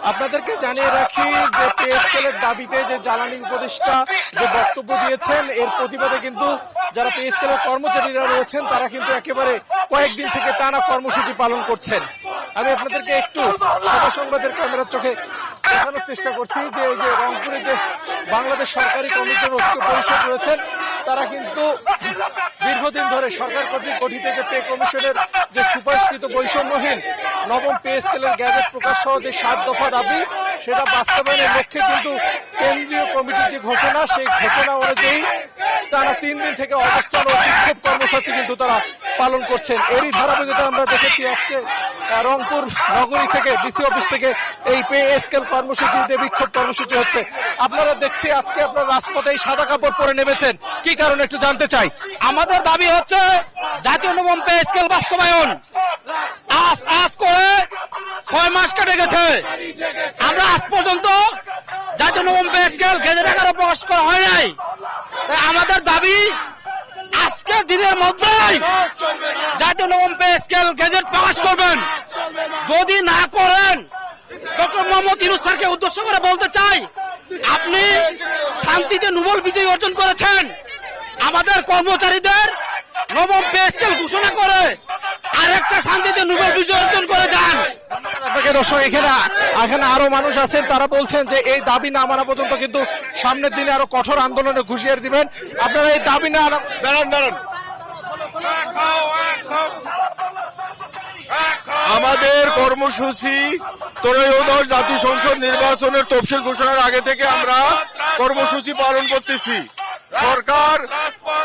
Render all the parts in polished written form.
আপনাদেরকে জানিয়ে রাখি যে পে স্কেলের দাবিতে যে জ্বালানি উপদেষ্টা যে বক্তব্য দিয়েছেন এর প্রতিবাদে কিন্তু যারা পে স্কেলের কর্মচারীরা রয়েছেন তারা কিন্তু একেবারে কয়েকদিন থেকে টানা কর্মসূচি পালন করছেন। আমি আপনাদেরকে একটু সভা সংবাদের ক্যামেরার চোখে দেখানোর চেষ্টা করছি যে এই যে রংপুরে যে বাংলাদেশ সরকারি কর্মচারী ঐক্য পরিষদ রয়েছেন তারা কিন্তু দীর্ঘদিন ধরে সরকার কর্তৃক গঠিত যে পে কমিশনের যে সুপারিশকৃত বৈষম্যহীন নবম পে স্কেলের গ্যাজেট প্রকাশ সহ যে 7 দফা দাবি সেটা বাস্তবায়নের লক্ষ্যে কিন্তু কেন্দ্রীয় কমিটির যে ঘোষণা সেই ঘোষণা অনুযায়ী টানা 3 দিন থেকে অবস্থান ও বিক্ষোভ কর্মসূচি কিন্তু তারা পালন করছেন। এরই ধারাবাহিকতা আমরা দেখেছি আজকে রংপুর নগরী থেকে ডিসি অফিস থেকে এই পে স্কেল কর্মসূচিতে বিক্ষোভ কর্মসূচি হচ্ছে। আপনারা দেখছি আজকে আপনারা রাজপথে এই সাদা কাপড় পরে নেমেছেন, কি কারণে একটু জানতে চাই। আমাদের দাবি হচ্ছে জাতীয় নবম পে স্কেল বাস্তবায়ন। আজ করে 6 মাস কেটে গেছে, আমরা আজ পর্যন্ত জাতীয় নবম পে স্কেল গেজেট আকারে প্রকাশ করা হয় নাই। আমাদের দাবি আজকের দিনের মধ্যেই জাতীয় নবম পে স্কেল গেজেট প্রকাশ করবেন। যদি না করেন ডক্টর মোহাম্মদ ইউনূস স্যারকে উদ্দেশ্য করে বলতে চাই, আপনি শান্তিতে নোবেল বিজয় অর্জন করেছেন, আমাদের কর্মচারীদের নবম পে স্কেল ঘোষণা করে আরেকটা শান্তিতে নোবেল বিজয় অর্জন করে যান। আপনাকে দর্শক এখানে আরো মানুষ আছেন, তারা বলছেন যে এই দাবি না মানা পর্যন্ত কিন্তু সামনের দিনে আরো কঠোর আন্দোলনে হুঁশিয়ারি দিবেন। আপনারা এই দাবি না দাঁড়ান। আমাদের কর্মসূচি ত্রয়োদশ জাতীয় সংসদ নির্বাচনের তফসিল ঘোষণার আগে থেকে আমরা কর্মসূচি পালন করতেছি। সরকার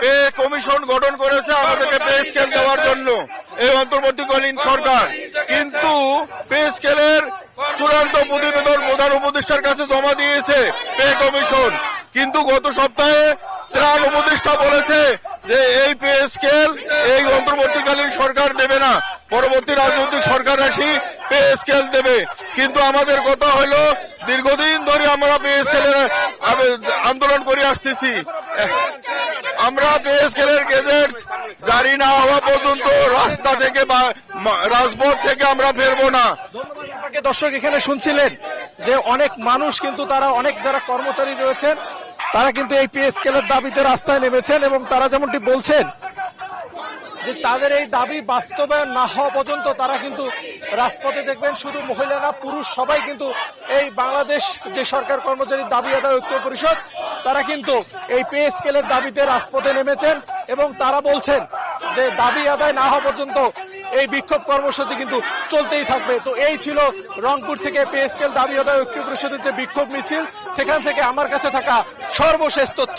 পে কমিশন গঠন করেছে আমাদেরকে পে স্কেল দেওয়ার জন্য, এই অন্তর্বর্তীকালীন সরকার। কিন্তু পে স্কেলের চূড়ান্ত প্রতিবেদন প্রধান উপদেষ্টার কাছে জমা দিয়েছে পে কমিশন, কিন্তু গত সপ্তাহে ত্রাণ উপদেষ্টা বলেছে যে এই পে স্কেল এই অন্তর্বর্তীকালীন সরকার দেবে না, পরবর্তী রাজনৈতিক সরকার আসি পে স্কেল দেবে। কিন্তু আমাদের কথা হলো দীর্ঘদিন ধরে আমরা পে স্কেলের আন্দোলন করে আসতেছি। আমরা পে স্কেলের গেজেট জারি না হওয়া পর্যন্ত রাস্তা থেকে বা রাজপথ থেকে আমরা ফেরবো না। দর্শক এখানে শুনছিলেন যে অনেক মানুষ কিন্তু তারা অনেক যারা কর্মচারী রয়েছেন তারা কিন্তু এই পে স্কেলের দাবিতে রাস্তায় নেমেছেন এবং তারা যেমনটি বলছেন যে তাদের এই দাবি বাস্তবায়ন না হওয়া পর্যন্ত তারা কিন্তু রাজপথে দেখবেন শুধু মহিলা না পুরুষ সবাই কিন্তু এই বাংলাদেশ যে সরকার কর্মচারী দাবি আদায় ঐক্য পরিষদ তারা কিন্তু এই পে স্কেলের দাবিতে রাজপথে নেমেছেন এবং তারা বলছেন যে দাবি আদায় না হওয়া পর্যন্ত এই বিক্ষোভ কর্মসূচি কিন্তু চলতেই থাকবে। তো এই ছিল রংপুর থেকে পে স্কেল দাবি আদায় ঐক্য পরিষদের যে বিক্ষোভ মিছিল, সেখান থেকে আমার কাছে থাকা সর্বশেষ তথ্য।